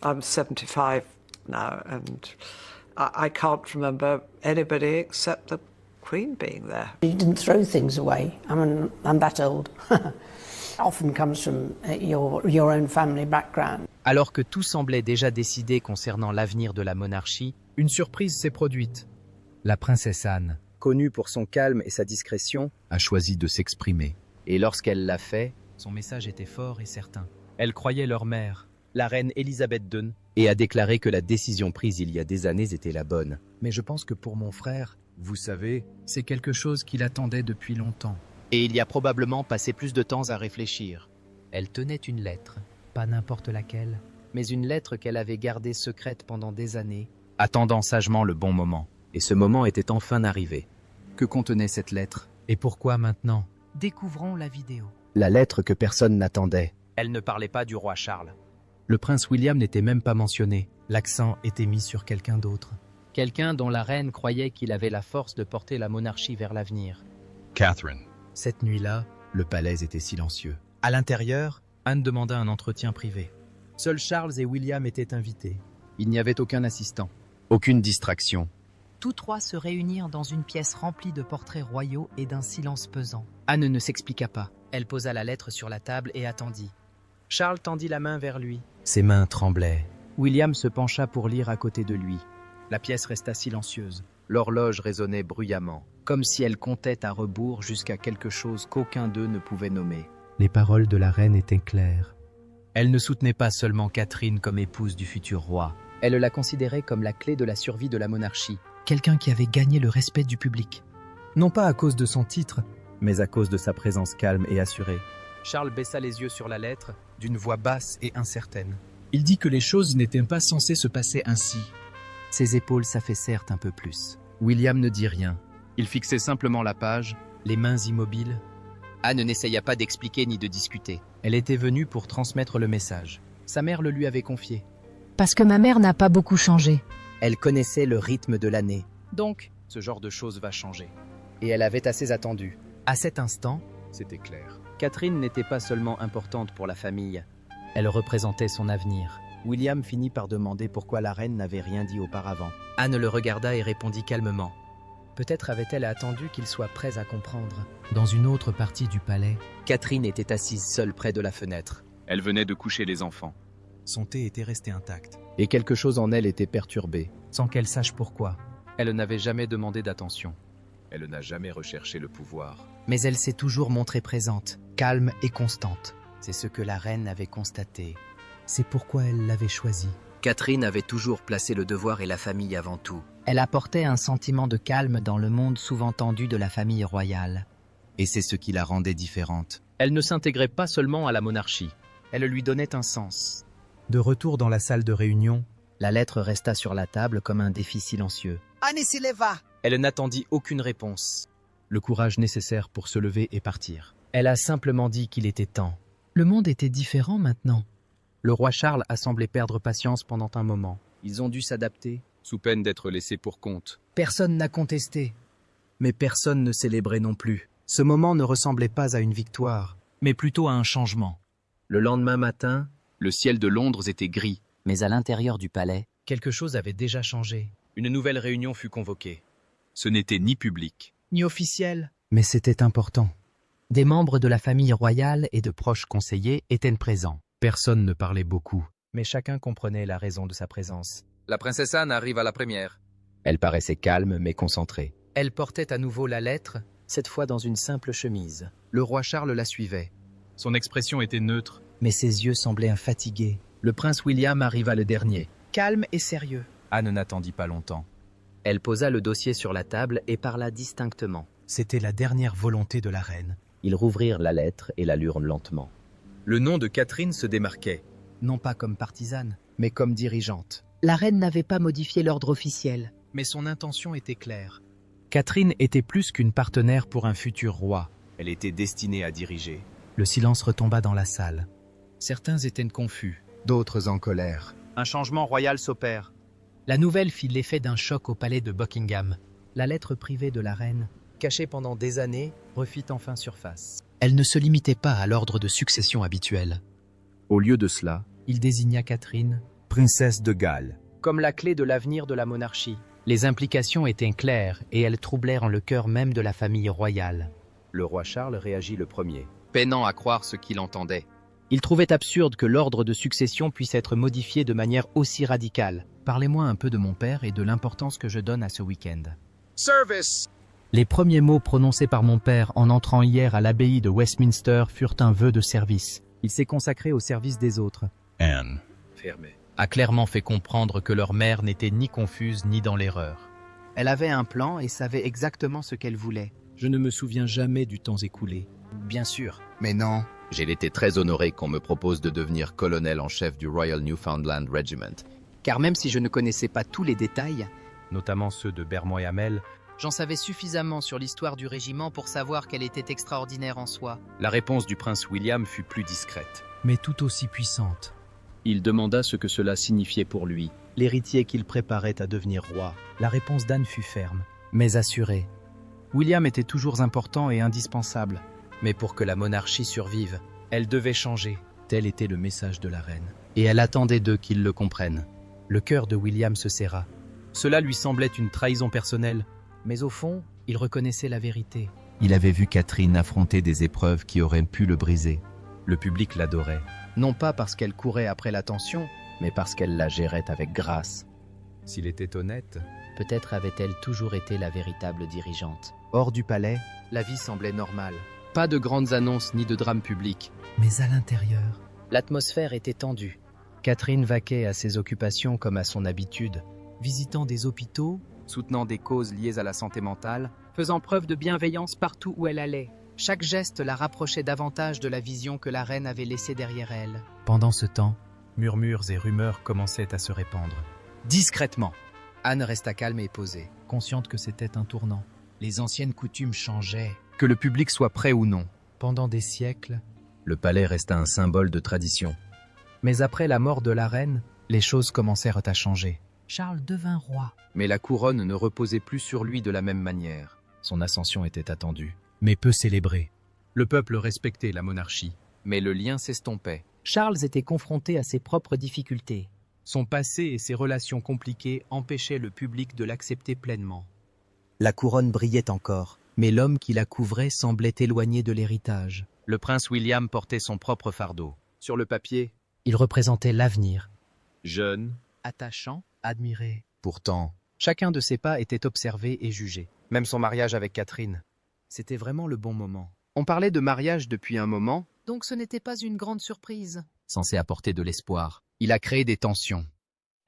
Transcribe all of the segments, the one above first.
I'm 75 now, and I can't remember anybody except the Queen being there. You didn't throw things away. I'm that old. Often comes from your own family background. Alors que tout semblait déjà décidé concernant l'avenir de la monarchie, une surprise s'est produite. La princesse Anne, connue pour son calme et sa discrétion, a choisi de s'exprimer. Et lorsqu'elle l'a fait, son message était fort et certain. Elle croyait leur mère, la reine Elisabeth II, et a déclaré que la décision prise il y a des années était la bonne. Mais je pense que pour mon frère, vous savez, c'est quelque chose qu'il attendait depuis longtemps. Et il y a probablement passé plus de temps à réfléchir. Elle tenait une lettre, pas n'importe laquelle, mais une lettre qu'elle avait gardée secrète pendant des années, attendant sagement le bon moment. Et ce moment était enfin arrivé. Que contenait cette lettre? Et pourquoi maintenant? Découvrons la vidéo. La lettre que personne n'attendait. Elle ne parlait pas du roi Charles. Le prince William n'était même pas mentionné. L'accent était mis sur quelqu'un d'autre. Quelqu'un dont la reine croyait qu'il avait la force de porter la monarchie vers l'avenir. Catherine. Cette nuit-là, le palais était silencieux. À l'intérieur, Anne demanda un entretien privé. Seuls Charles et William étaient invités. Il n'y avait aucun assistant, aucune distraction. Tous trois se réunirent dans une pièce remplie de portraits royaux et d'un silence pesant. Anne ne s'expliqua pas. Elle posa la lettre sur la table et attendit. Charles tendit la main vers lui. Ses mains tremblaient. William se pencha pour lire à côté de lui. La pièce resta silencieuse. L'horloge résonnait bruyamment, comme si elle comptait à rebours jusqu'à quelque chose qu'aucun d'eux ne pouvait nommer. Les paroles de la reine étaient claires. Elle ne soutenait pas seulement Catherine comme épouse du futur roi. Elle la considérait comme la clé de la survie de la monarchie. Quelqu'un qui avait gagné le respect du public. Non pas à cause de son titre, mais à cause de sa présence calme et assurée. Charles baissa les yeux sur la lettre, d'une voix basse et incertaine. Il dit que les choses n'étaient pas censées se passer ainsi. Ses épaules s'affaissèrent un peu plus. William ne dit rien. Il fixait simplement la page, les mains immobiles. Anne n'essaya pas d'expliquer ni de discuter. Elle était venue pour transmettre le message. Sa mère le lui avait confié. Parce que ma mère n'a pas beaucoup changé. Elle connaissait le rythme de l'année. Donc, ce genre de choses va changer. Et elle avait assez attendu. À cet instant, c'était clair. Catherine n'était pas seulement importante pour la famille. Elle représentait son avenir. William finit par demander pourquoi la reine n'avait rien dit auparavant. Anne le regarda et répondit calmement. Peut-être avait-elle attendu qu'il soit prêt à comprendre. Dans une autre partie du palais, Catherine était assise seule près de la fenêtre. Elle venait de coucher les enfants. Son thé était resté intact. Et quelque chose en elle était perturbé, sans qu'elle sache pourquoi. Elle n'avait jamais demandé d'attention. Elle n'a jamais recherché le pouvoir. Mais elle s'est toujours montrée présente, calme et constante. C'est ce que la reine avait constaté. C'est pourquoi elle l'avait choisie. Catherine avait toujours placé le devoir et la famille avant tout. Elle apportait un sentiment de calme dans le monde souvent tendu de la famille royale. Et c'est ce qui la rendait différente. Elle ne s'intégrait pas seulement à la monarchie. Elle lui donnait un sens. De retour dans la salle de réunion, la lettre resta sur la table comme un défi silencieux. Anne se leva. Elle n'attendit aucune réponse. Le courage nécessaire pour se lever et partir. Elle a simplement dit qu'il était temps. Le monde était différent maintenant. Le roi Charles a semblé perdre patience pendant un moment. Ils ont dû s'adapter. Sous peine d'être laissés pour compte. Personne n'a contesté. Mais personne ne célébrait non plus. Ce moment ne ressemblait pas à une victoire, mais plutôt à un changement. Le lendemain matin, Le ciel de Londres était gris. mais à l'intérieur du palais, quelque chose avait déjà changé. Une nouvelle réunion fut convoquée. Ce n'était ni public. Ni officielle, mais c'était important. Des membres de la famille royale et de proches conseillers étaient présents. Personne ne parlait beaucoup, mais chacun comprenait la raison de sa présence. La princesse Anne arrive à la première. Elle paraissait calme mais concentrée. Elle portait à nouveau la lettre, cette fois dans une simple chemise. Le roi Charles la suivait. Son expression était neutre. Mais ses yeux semblaient fatigués. Le prince William arriva le dernier, calme et sérieux. Anne n'attendit pas longtemps. Elle posa le dossier sur la table et parla distinctement. C'était la dernière volonté de la reine. Ils rouvrirent la lettre et la lurent lentement. Le nom de Catherine se démarquait, non pas comme partisane, mais comme dirigeante. La reine n'avait pas modifié l'ordre officiel. Mais son intention était claire. Catherine était plus qu'une partenaire pour un futur roi. Elle était destinée à diriger. Le silence retomba dans la salle. Certains étaient confus, d'autres en colère. Un changement royal s'opère. La nouvelle fit l'effet d'un choc au palais de Buckingham. La lettre privée de la reine, cachée pendant des années, refit enfin surface. Elle ne se limitait pas à l'ordre de succession habituel. Au lieu de cela, Il désigna Catherine princesse de Galles. Comme la clé de l'avenir de la monarchie. Les implications étaient claires et elles troublèrent le cœur même de la famille royale. Le roi Charles réagit le premier. Peinant à croire ce qu'il entendait. Il trouvait absurde que l'ordre de succession puisse être modifié de manière aussi radicale. Parlez-moi un peu de mon père et de l'importance que je donne à ce week-end. Service! Les premiers mots prononcés par mon père en entrant hier à l'abbaye de Westminster furent un vœu de service. Il s'est consacré au service des autres. Anne. Fermé. A clairement fait comprendre que leur mère n'était ni confuse ni dans l'erreur. Elle avait un plan et savait exactement ce qu'elle voulait. Je ne me souviens jamais du temps écoulé. Bien sûr. Mais non. J'ai été très honoré qu'on me propose de devenir colonel en chef du Royal Newfoundland Regiment. Car même si je ne connaissais pas tous les détails, Notamment ceux de Bermond et Hamel. j'en savais suffisamment sur l'histoire du régiment pour savoir qu'elle était extraordinaire en soi. La réponse du prince William fut plus discrète. Mais tout aussi puissante. Il demanda ce que cela signifiait pour lui. L'héritier qu'il préparait à devenir roi. La réponse d'Anne fut ferme, mais assurée. William était toujours important et indispensable. Mais pour que la monarchie survive, elle devait changer. Tel était le message de la reine. Et elle attendait d'eux qu'ils le comprennent. Le cœur de William se serra. Cela lui semblait une trahison personnelle. Mais au fond, il reconnaissait la vérité. Il avait vu Catherine affronter des épreuves qui auraient pu le briser. Le public l'adorait. Non pas parce qu'elle courait après l'attention, mais parce qu'elle la gérait avec grâce. S'il était honnête, Peut-être avait-elle toujours été la véritable dirigeante. Hors du palais, la vie semblait normale. Pas de grandes annonces ni de drames publics. mais à l'intérieur. L'atmosphère était tendue. Catherine vaquait à ses occupations comme à son habitude, Visitant des hôpitaux, soutenant des causes liées à la santé mentale, faisant preuve de bienveillance partout où elle allait. Chaque geste la rapprochait davantage de la vision que la reine avait laissée derrière elle. pendant ce temps, murmures et rumeurs commençaient à se répandre. Discrètement, Anne resta calme et posée. Consciente que c'était un tournant. Les anciennes coutumes changeaient. Que le public soit prêt ou non. Pendant des siècles, Le palais resta un symbole de tradition. Mais après la mort de la reine, les choses commencèrent à changer. Charles devint roi. Mais la couronne ne reposait plus sur lui de la même manière. Son ascension était attendue. Mais peu célébré. Le peuple respectait la monarchie. Mais le lien s'estompait. Charles était confronté à ses propres difficultés. Son passé et ses relations compliquées empêchaient le public de l'accepter pleinement. La couronne brillait encore, mais l'homme qui la couvrait semblait éloigné de l'héritage. Le prince William portait son propre fardeau. Sur le papier, Il représentait l'avenir. jeune, Attachant, admiré. Pourtant, Chacun de ses pas était observé et jugé. Même son mariage avec Catherine. C'était vraiment le bon moment. On parlait de mariage depuis un moment, Donc ce n'était pas une grande surprise. censé apporter de l'espoir. il a créé des tensions.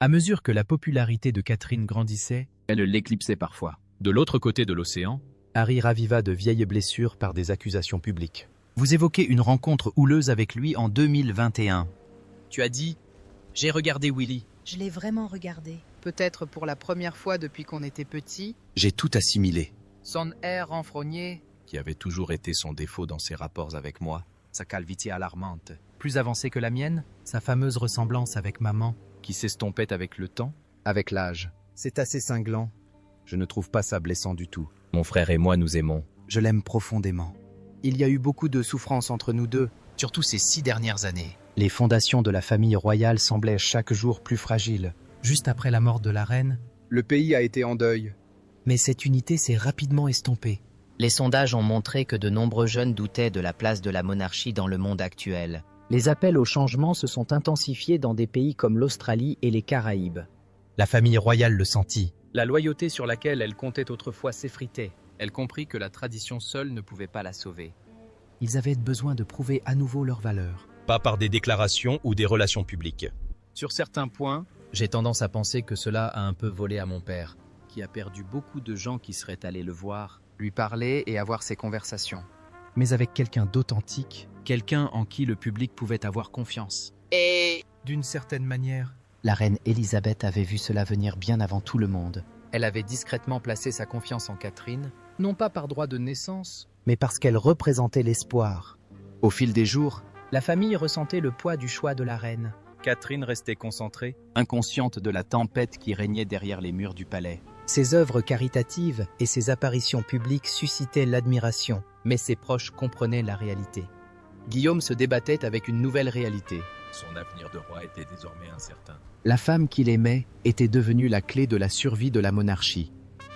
À mesure que la popularité de Catherine grandissait, elle l'éclipsait parfois. De l'autre côté de l'océan, Harry raviva de vieilles blessures par des accusations publiques. vous évoquez une rencontre houleuse avec lui en 2021. Tu as dit « J'ai regardé Willy Je l'ai vraiment regardé. » Peut-être pour la première fois depuis qu'on était petit. J'ai tout assimilé. Son air renfrogné. Qui avait toujours été son défaut dans ses rapports avec moi. Sa calvitie alarmante. Plus avancée que la mienne, sa fameuse ressemblance avec maman. qui s'estompait avec le temps, avec l'âge. C'est assez cinglant. Je ne trouve pas ça blessant du tout. Mon frère et moi nous aimons. Je l'aime profondément. Il y a eu beaucoup de souffrances entre nous deux. Surtout ces 6 dernières années. Les fondations de la famille royale semblaient chaque jour plus fragiles. Juste après la mort de la reine, Le pays a été en deuil. mais cette unité s'est rapidement estompée. Les sondages ont montré que de nombreux jeunes doutaient de la place de la monarchie dans le monde actuel. Les appels au changement se sont intensifiés dans des pays comme l'Australie et les Caraïbes. La famille royale le sentit. la loyauté sur laquelle elle comptait autrefois s'effritait. Elle comprit que la tradition seule ne pouvait pas la sauver. Ils avaient besoin de prouver à nouveau leur valeur. Pas par des déclarations ou des relations publiques. Sur certains points, J'ai tendance à penser que cela a un peu volé à mon père, qui a perdu beaucoup de gens qui seraient allés le voir, Lui parler et avoir ses conversations. Mais avec quelqu'un d'authentique, quelqu'un en qui le public pouvait avoir confiance. Et D'une certaine manière, La reine Élisabeth avait vu cela venir bien avant tout le monde. elle avait discrètement placé sa confiance en Catherine, non pas par droit de naissance. Mais parce qu'elle représentait l'espoir. Au fil des jours, La famille ressentait le poids du choix de la reine. Catherine restait concentrée, inconsciente de la tempête qui régnait derrière les murs du palais. Ses œuvres caritatives et ses apparitions publiques suscitaient l'admiration, mais ses proches comprenaient la réalité. Guillaume se débattait avec une nouvelle réalité. Son avenir de roi était désormais incertain. La femme qu'il aimait était devenue la clé de la survie de la monarchie.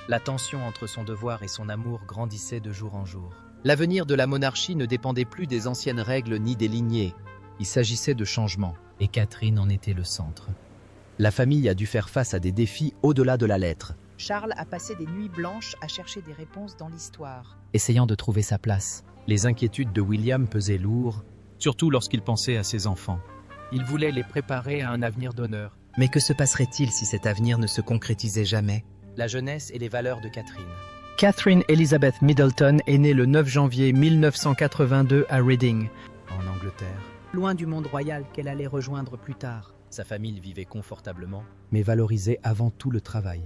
La tension entre son devoir et son amour grandissait de jour en jour. L'avenir de la monarchie ne dépendait plus des anciennes règles ni des lignées. Il s'agissait de changements. Et Catherine en était le centre. La famille a dû faire face à des défis au-delà de la lettre, Charles a passé des nuits blanches à chercher des réponses dans l'histoire. essayant de trouver sa place. Les inquiétudes de William pesaient lourd, surtout lorsqu'il pensait à ses enfants. Il voulait les préparer à un avenir d'honneur. Mais que se passerait-il si cet avenir ne se concrétisait jamais? La jeunesse et les valeurs de Catherine. Catherine Elizabeth Middleton est née le 9 janvier 1982 à Reading, En Angleterre, Loin du monde royal qu'elle allait rejoindre plus tard. Sa famille vivait confortablement. mais valorisait avant tout le travail.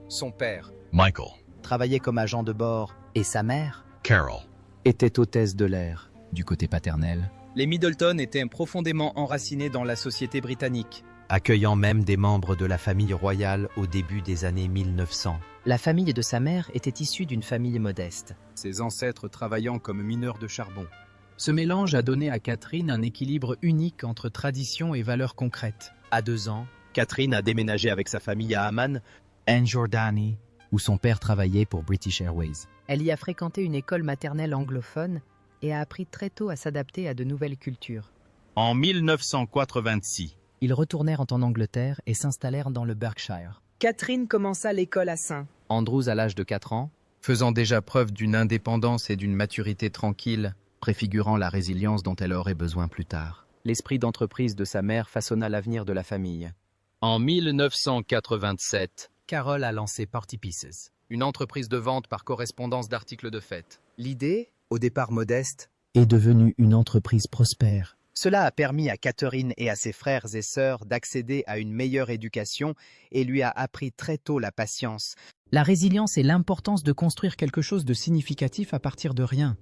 Son père, Michael, Travaillait comme agent de bord, Et sa mère? Carol, était hôtesse de l'air. Du côté paternel, les Middleton étaient profondément enracinés dans la société britannique. accueillant même des membres de la famille royale au début des années 1900. La famille de sa mère était issue d'une famille modeste. Ses ancêtres travaillant comme mineurs de charbon. Ce mélange a donné à Catherine un équilibre unique entre tradition et valeurs concrètes. À 2 ans, Catherine a déménagé avec sa famille à Amman, en Jordanie, où son père travaillait pour British Airways. Elle y a fréquenté une école maternelle anglophone et a appris très tôt à s'adapter à de nouvelles cultures. En 1986, Ils retournèrent en Angleterre et s'installèrent dans le Berkshire. Catherine commença l'école à St. Andrews à l'âge de 4 ans, faisant déjà preuve d'une indépendance et d'une maturité tranquille, Préfigurant la résilience dont elle aurait besoin plus tard. l'esprit d'entreprise de sa mère façonna l'avenir de la famille. en 1987, Carol a lancé Party Pieces, une entreprise de vente par correspondance d'articles de fête. L'idée, Au départ modeste, est devenue une entreprise prospère. Cela a permis à Catherine et à ses frères et sœurs d'accéder à une meilleure éducation et lui a appris très tôt la patience. La résilience et l'importance de construire quelque chose de significatif à partir de rien.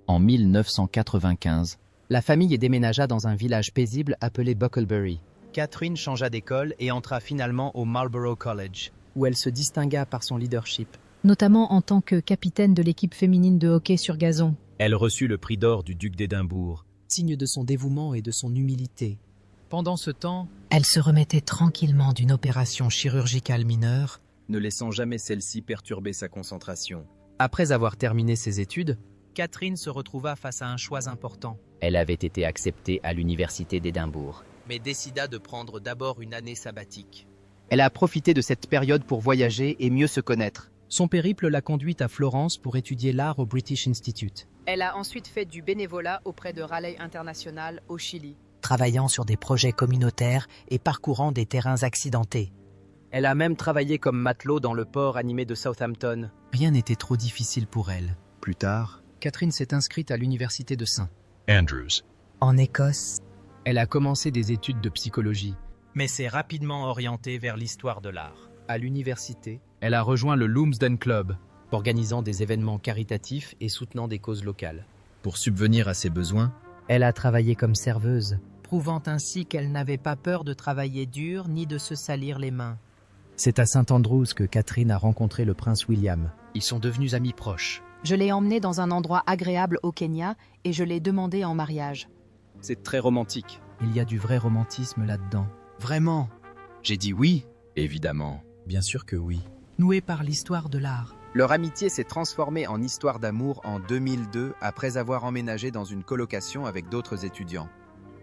En 1995, La famille déménagea dans un village paisible appelé Bucklebury, Catherine changea d'école et entra finalement au Marlborough College. où elle se distingua par son leadership. Notamment en tant que capitaine de l'équipe féminine de hockey sur gazon. Elle reçut le prix d'or du duc d'Édimbourg. Signe de son dévouement et de son humilité. Pendant ce temps, Elle se remettait tranquillement d'une opération chirurgicale mineure. ne laissant jamais celle-ci perturber sa concentration. Après avoir terminé ses études, Catherine se retrouva face à un choix important, Elle avait été acceptée à l'université d'Édimbourg. Mais décida de prendre d'abord une année sabbatique. Elle a profité de cette période pour voyager et mieux se connaître. Son périple l'a conduite à Florence pour étudier l'art au British Institute. Elle a ensuite fait du bénévolat auprès de Raleigh International au Chili. Travaillant sur des projets communautaires et parcourant des terrains accidentés. Elle a même travaillé comme matelot dans le port animé de Southampton. Rien n'était trop difficile pour elle. Plus tard, Catherine s'est inscrite à l'université de St. Andrews, En Écosse, Elle a commencé des études de psychologie. Mais s'est rapidement orientée vers l'histoire de l'art. À l'université, Elle a rejoint le Lumsden Club. Organisant des événements caritatifs et soutenant des causes locales. pour subvenir à ses besoins, elle a travaillé comme serveuse. Prouvant ainsi qu'elle n'avait pas peur de travailler dur ni de se salir les mains. c'est à St Andrews que Catherine a rencontré le prince William. ils sont devenus amis proches. Je l'ai emmenée dans un endroit agréable au Kenya et je l'ai demandée en mariage. C'est très romantique. Il y a du vrai romantisme là-dedans. Vraiment? J'ai dit oui, évidemment. Bien sûr que oui. Noué par l'histoire de l'art. Leur amitié s'est transformée en histoire d'amour en 2002 après avoir emménagé dans une colocation avec d'autres étudiants.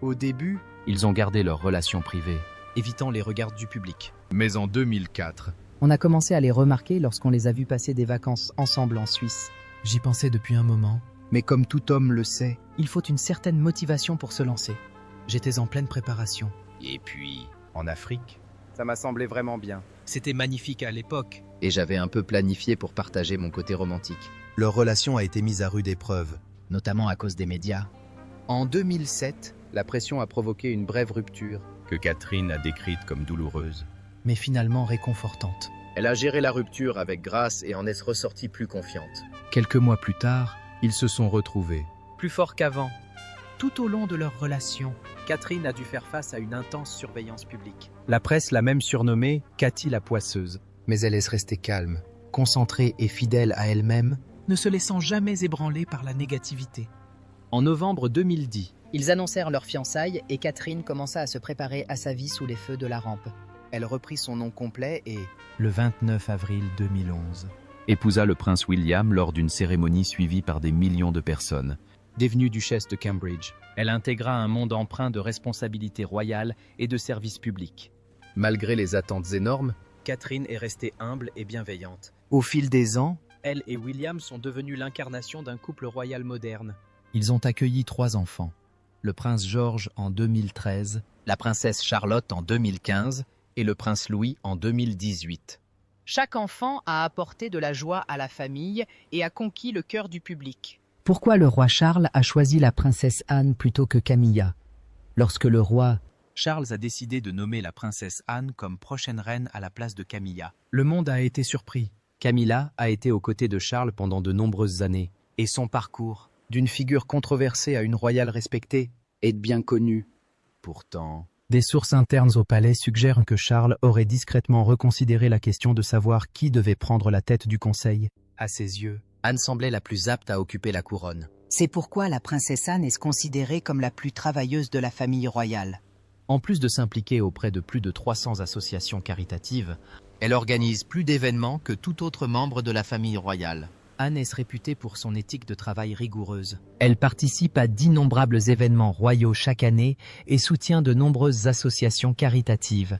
Au début, Ils ont gardé leur relation privée. évitant les regards du public. mais en 2004, On a commencé à les remarquer lorsqu'on les a vus passer des vacances ensemble en Suisse. J'y pensais depuis un moment. Mais comme tout homme le sait, Il faut une certaine motivation pour se lancer. J'étais en pleine préparation. et puis, en Afrique, Ça m'a semblé vraiment bien. C'était magnifique à l'époque. Et j'avais un peu planifié pour partager mon côté romantique. leur relation a été mise à rude épreuve. Notamment à cause des médias. En 2007, la pression a provoqué une brève rupture. que Catherine a décrite comme douloureuse. Mais finalement réconfortante. Elle a géré la rupture avec grâce et en est ressortie plus confiante. Quelques mois plus tard, ils se sont retrouvés. Plus fort qu'avant, Tout au long de leur relation, Catherine a dû faire face à une intense surveillance publique. La presse l'a même surnommée Cathy la poisseuse. Mais elle est restée calme, concentrée et fidèle à elle-même. ne se laissant jamais ébranler par la négativité. En novembre 2010, Ils annoncèrent leur fiançailles et Catherine commença à se préparer à sa vie sous les feux de la rampe. Elle reprit son nom complet et, le 29 avril 2011, épousa le prince William lors d'une cérémonie suivie par des millions de personnes. devenue duchesse de Cambridge, elle intégra un monde empreint de responsabilités royales et de services publics. Malgré les attentes énormes, Catherine est restée humble et bienveillante. Au fil des ans, Elle et William sont devenus l'incarnation d'un couple royal moderne. ils ont accueilli 3 enfants. Le prince George en 2013, la princesse Charlotte en 2015 et le prince Louis en 2018. Chaque enfant a apporté de la joie à la famille et a conquis le cœur du public. Pourquoi le roi Charles a choisi la princesse Anne plutôt que Camilla? Lorsque le roi Charles a décidé de nommer la princesse Anne comme prochaine reine à la place de Camilla. le monde a été surpris. Camilla a été aux côtés de Charles pendant de nombreuses années, et son parcours, d'une figure controversée à une royale respectée, est bien connu. Pourtant, Des sources internes au palais suggèrent que Charles aurait discrètement reconsidéré la question de savoir qui devait prendre la tête du conseil. à ses yeux, Anne semblait la plus apte à occuper la couronne. C'est pourquoi la princesse Anne est considérée comme la plus travailleuse de la famille royale. En plus de s'impliquer auprès de plus de 300 associations caritatives, Elle organise plus d'événements que tout autre membre de la famille royale. Anne est réputée pour son éthique de travail rigoureuse. Elle participe à d'innombrables événements royaux chaque année et soutient de nombreuses associations caritatives.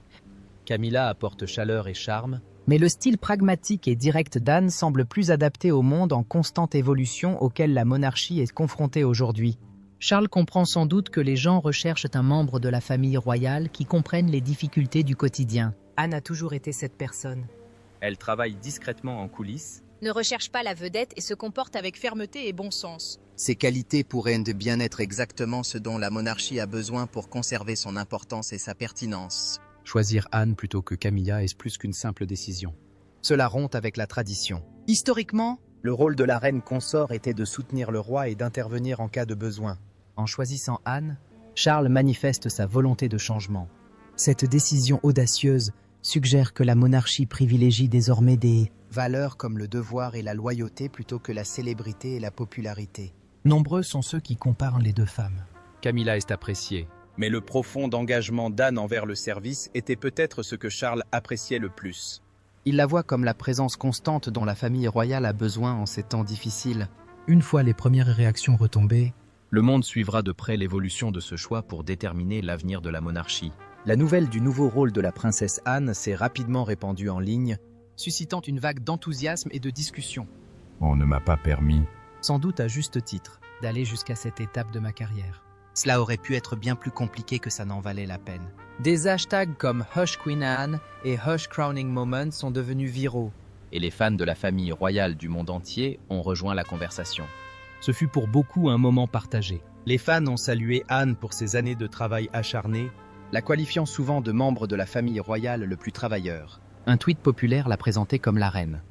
Camilla apporte chaleur et charme. Mais le style pragmatique et direct d'Anne semble plus adapté au monde en constante évolution auquel la monarchie est confrontée aujourd'hui. Charles comprend sans doute que les gens recherchent un membre de la famille royale qui comprenne les difficultés du quotidien. Anne a toujours été cette personne. Elle travaille discrètement en coulisses. Ne recherche pas la vedette et se comporte avec fermeté et bon sens. Ces qualités pourraient bien être exactement ce dont la monarchie a besoin pour conserver son importance et sa pertinence. Choisir Anne plutôt que Camilla est plus qu'une simple décision. Cela rompt avec la tradition. Historiquement, le rôle de la reine consort était de soutenir le roi et d'intervenir en cas de besoin. En choisissant Anne, Charles manifeste sa volonté de changement. Cette décision audacieuse suggère que la monarchie privilégie désormais des Valeurs comme le devoir et la loyauté plutôt que la célébrité et la popularité. Nombreux sont ceux qui comparent les 2 femmes. Camilla est appréciée, mais le profond engagement d'Anne envers le service était peut-être ce que Charles appréciait le plus. Il la voit comme la présence constante dont la famille royale a besoin en ces temps difficiles. Une fois les premières réactions retombées, Le monde suivra de près l'évolution de ce choix pour déterminer l'avenir de la monarchie. La nouvelle du nouveau rôle de la princesse Anne s'est rapidement répandue en ligne, suscitant une vague d'enthousiasme et de discussion. On ne m'a pas permis. Sans doute à juste titre, d'aller jusqu'à cette étape de ma carrière. Cela aurait pu être bien plus compliqué que ça n'en valait la peine. Des hashtags comme Hush Queen Anne et Hush Crowning Moment sont devenus viraux, et les fans de la famille royale du monde entier ont rejoint la conversation. Ce fut pour beaucoup un moment partagé. Les fans ont salué Anne pour ses années de travail acharné, la qualifiant souvent de membre de la famille royale le plus travailleur. Un tweet populaire la présentait comme la reine.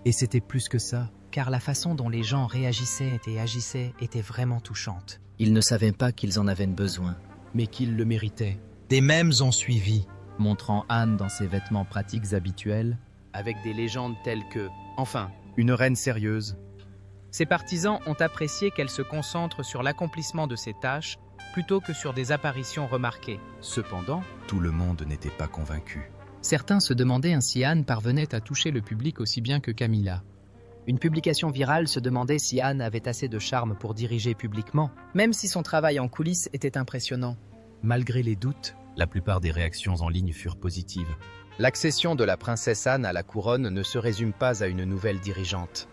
Et c'était plus que ça, car la façon dont les gens réagissaient et agissaient était vraiment touchante. Ils ne savaient pas qu'ils en avaient besoin. Mais qu'ils le méritaient, des mèmes ont suivi. montrant Anne dans ses vêtements pratiques habituels, avec des légendes telles que, enfin, une reine sérieuse. Ses partisans ont apprécié qu'elle se concentre sur l'accomplissement de ses tâches plutôt que sur des apparitions remarquées. Cependant, Tout le monde n'était pas convaincu. Certains se demandaient si Anne parvenait à toucher le public aussi bien que Camilla. Une publication virale se demandait si Anne avait assez de charme pour diriger publiquement, même si son travail en coulisses était impressionnant. Malgré les doutes, La plupart des réactions en ligne furent positives. l'accession de la princesse Anne à la couronne ne se résume pas à une nouvelle dirigeante.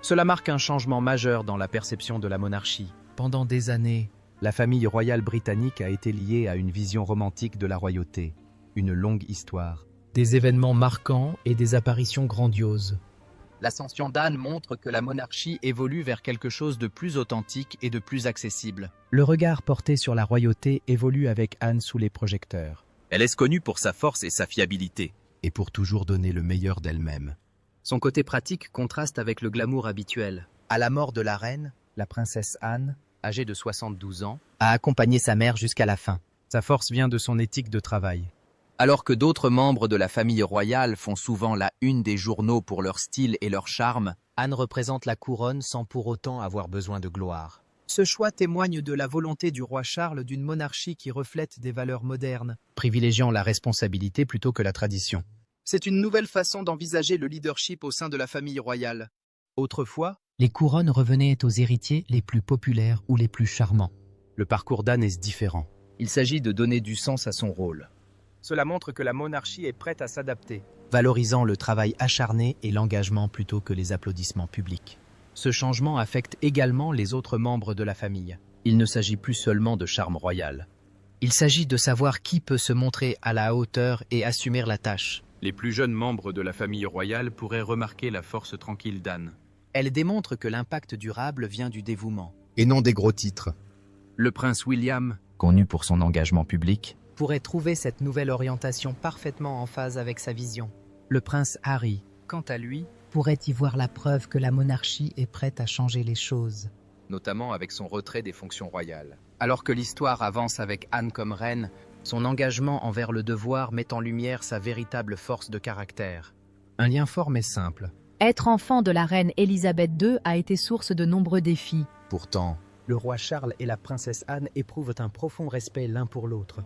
Cela marque un changement majeur dans la perception de la monarchie. pendant des années, La famille royale britannique a été liée à une vision romantique de la royauté, une longue histoire. des événements marquants et des apparitions grandioses. L'ascension d'Anne montre que la monarchie évolue vers quelque chose de plus authentique et de plus accessible. Le regard porté sur la royauté évolue avec Anne sous les projecteurs. Elle est connue pour sa force et sa fiabilité. Et pour toujours donner le meilleur d'elle-même. Son côté pratique contraste avec le glamour habituel. À la mort de la reine, la princesse Anne, âgée de 72 ans, A accompagné sa mère jusqu'à la fin. sa force vient de son éthique de travail. Alors que d'autres membres de la famille royale font souvent la une des journaux pour leur style et leur charme, Anne représente la couronne sans pour autant avoir besoin de gloire. Ce choix témoigne de la volonté du roi Charles d'une monarchie qui reflète des valeurs modernes, privilégiant la responsabilité plutôt que la tradition. C'est une nouvelle façon d'envisager le leadership au sein de la famille royale. Autrefois, les couronnes revenaient aux héritiers les plus populaires ou les plus charmants. Le parcours d'Anne est différent. Il s'agit de donner du sens à son rôle. Cela montre que la monarchie est prête à s'adapter, valorisant le travail acharné et l'engagement plutôt que les applaudissements publics. Ce changement affecte également les autres membres de la famille. Il ne s'agit plus seulement de charme royal. Il s'agit de savoir qui peut se montrer à la hauteur et assumer la tâche. Les plus jeunes membres de la famille royale pourraient remarquer la force tranquille d'Anne. Elle démontre que l'impact durable vient du dévouement. Et non des gros titres. Le prince William, connu pour son engagement public, pourrait trouver cette nouvelle orientation parfaitement en phase avec sa vision. Le prince Harry, quant à lui, pourrait y voir la preuve que la monarchie est prête à changer les choses. Notamment avec son retrait des fonctions royales. Alors que l'histoire avance avec Anne comme reine, son engagement envers le devoir met en lumière sa véritable force de caractère. Un lien fort mais simple. Être enfant de la reine Élisabeth II a été source de nombreux défis. Pourtant, le roi Charles et la princesse Anne éprouvent un profond respect l'un pour l'autre.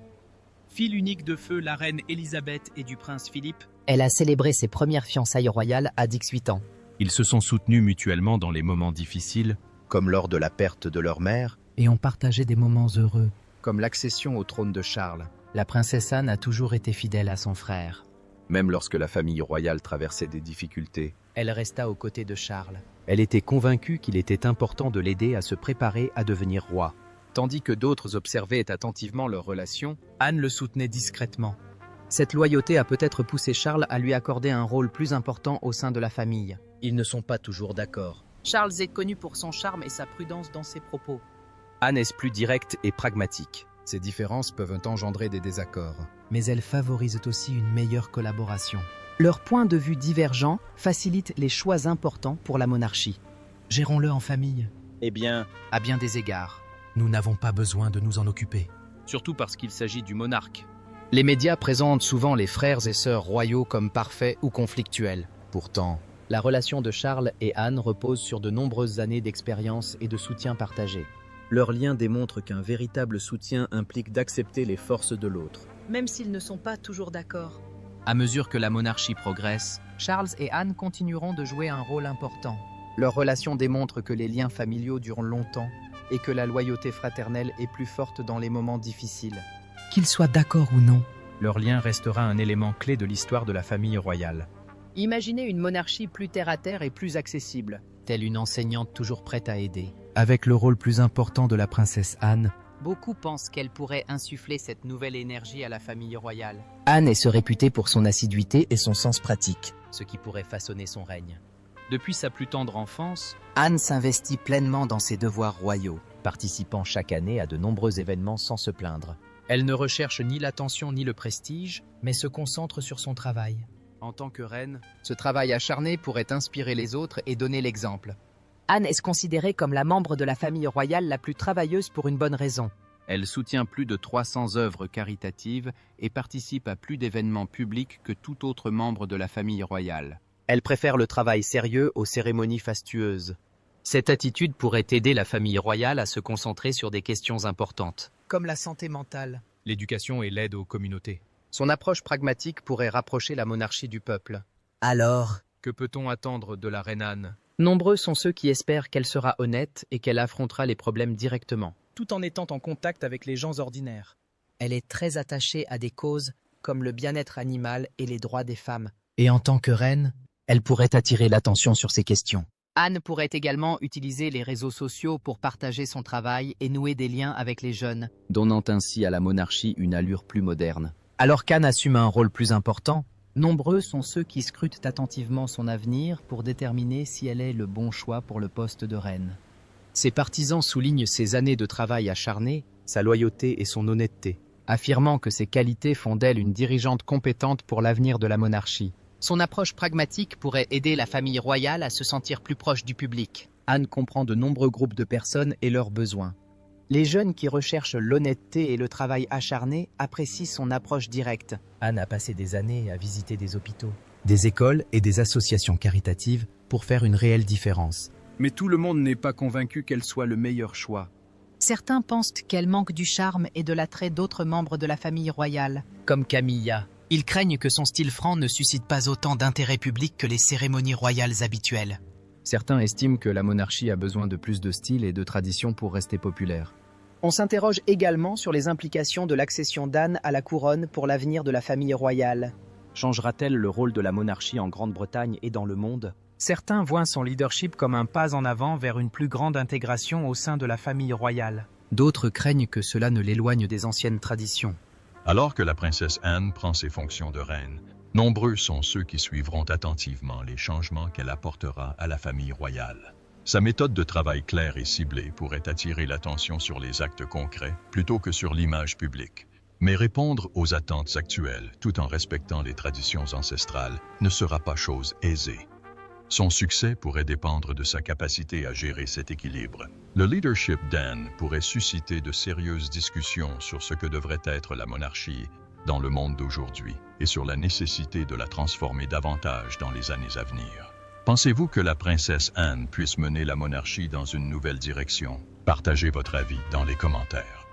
Fille unique de feu, la reine Élisabeth et du prince Philippe, elle a célébré ses premières fiançailles royales à 18 ans. Ils se sont soutenus mutuellement dans les moments difficiles, comme lors de la perte de leur mère, et ont partagé des moments heureux. Comme l'accession au trône de Charles. La princesse Anne a toujours été fidèle à son frère. Même lorsque la famille royale traversait des difficultés, elle resta aux côtés de Charles. Elle était convaincue qu'il était important de l'aider à se préparer à devenir roi. Tandis que d'autres observaient attentivement leur relation, Anne le soutenait discrètement. Cette loyauté a peut-être poussé Charles à lui accorder un rôle plus important au sein de la famille. Ils ne sont pas toujours d'accord. Charles est connu pour son charme et sa prudence dans ses propos. Anne est plus directe et pragmatique. Ces différences peuvent engendrer des désaccords. Mais elles favorisent aussi une meilleure collaboration. Leurs points de vue divergents facilitent les choix importants pour la monarchie. Gérons-le en famille. Eh bien, à bien des égards. Nous n'avons pas besoin de nous en occuper. Surtout parce qu'il s'agit du monarque. Les médias présentent souvent les frères et sœurs royaux comme parfaits ou conflictuels. Pourtant, la relation de Charles et Anne repose sur de nombreuses années d'expérience et de soutien partagé. Leur lien démontre qu'un véritable soutien implique d'accepter les forces de l'autre. Même s'ils ne sont pas toujours d'accord. À mesure que la monarchie progresse, Charles et Anne continueront de jouer un rôle important. Leur relation démontre que les liens familiaux durent longtemps et que la loyauté fraternelle est plus forte dans les moments difficiles. Qu'ils soient d'accord ou non, leur lien restera un élément clé de l'histoire de la famille royale. Imaginez une monarchie plus terre-à-terre et plus accessible. Telle une enseignante toujours prête à aider. Avec le rôle plus important de la princesse Anne, beaucoup pensent qu'elle pourrait insuffler cette nouvelle énergie à la famille royale. Anne est se réputée pour son assiduité et son sens pratique, ce qui pourrait façonner son règne. Depuis sa plus tendre enfance, Anne s'investit pleinement dans ses devoirs royaux, participant chaque année à de nombreux événements sans se plaindre. Elle ne recherche ni l'attention ni le prestige, mais se concentre sur son travail. En tant que reine, ce travail acharné pourrait inspirer les autres et donner l'exemple. Anne est considérée comme la membre de la famille royale la plus travailleuse pour une bonne raison. Elle soutient plus de 300 œuvres caritatives et participe à plus d'événements publics que tout autre membre de la famille royale. Elle préfère le travail sérieux aux cérémonies fastueuses. Cette attitude pourrait aider la famille royale à se concentrer sur des questions importantes, comme la santé mentale, l'éducation et l'aide aux communautés. Son approche pragmatique pourrait rapprocher la monarchie du peuple. Alors, que peut-on attendre de la reine Anne ? Nombreux sont ceux qui espèrent qu'elle sera honnête et qu'elle affrontera les problèmes directement, tout en étant en contact avec les gens ordinaires. Elle est très attachée à des causes comme le bien-être animal et les droits des femmes. Et en tant que reine, elle pourrait attirer l'attention sur ces questions. Anne pourrait également utiliser les réseaux sociaux pour partager son travail et nouer des liens avec les jeunes, donnant ainsi à la monarchie une allure plus moderne. Alors qu'Anne assume un rôle plus important, nombreux sont ceux qui scrutent attentivement son avenir pour déterminer si elle est le bon choix pour le poste de reine. Ses partisans soulignent ses années de travail acharné, sa loyauté et son honnêteté, affirmant que ces qualités font d'elle une dirigeante compétente pour l'avenir de la monarchie. Son approche pragmatique pourrait aider la famille royale à se sentir plus proche du public. Anne comprend de nombreux groupes de personnes et leurs besoins. Les jeunes qui recherchent l'honnêteté et le travail acharné apprécient son approche directe. Anne a passé des années à visiter des hôpitaux, des écoles et des associations caritatives pour faire une réelle différence. Mais tout le monde n'est pas convaincu qu'elle soit le meilleur choix. Certains pensent qu'elle manque du charme et de l'attrait d'autres membres de la famille royale. Comme Camilla. Ils craignent que son style franc ne suscite pas autant d'intérêt public que les cérémonies royales habituelles. Certains estiment que la monarchie a besoin de plus de style et de tradition pour rester populaire. On s'interroge également sur les implications de l'accession d'Anne à la couronne pour l'avenir de la famille royale. Changera-t-elle le rôle de la monarchie en Grande-Bretagne et dans le monde ? Certains voient son leadership comme un pas en avant vers une plus grande intégration au sein de la famille royale. D'autres craignent que cela ne l'éloigne des anciennes traditions. Alors que la princesse Anne prend ses fonctions de reine, nombreux sont ceux qui suivront attentivement les changements qu'elle apportera à la famille royale. Sa méthode de travail claire et ciblée pourrait attirer l'attention sur les actes concrets plutôt que sur l'image publique. Mais répondre aux attentes actuelles tout en respectant les traditions ancestrales ne sera pas chose aisée. Son succès pourrait dépendre de sa capacité à gérer cet équilibre. Le leadership d'Anne pourrait susciter de sérieuses discussions sur ce que devrait être la monarchie dans le monde d'aujourd'hui et sur la nécessité de la transformer davantage dans les années à venir. Pensez-vous que la princesse Anne puisse mener la monarchie dans une nouvelle direction? Partagez votre avis dans les commentaires.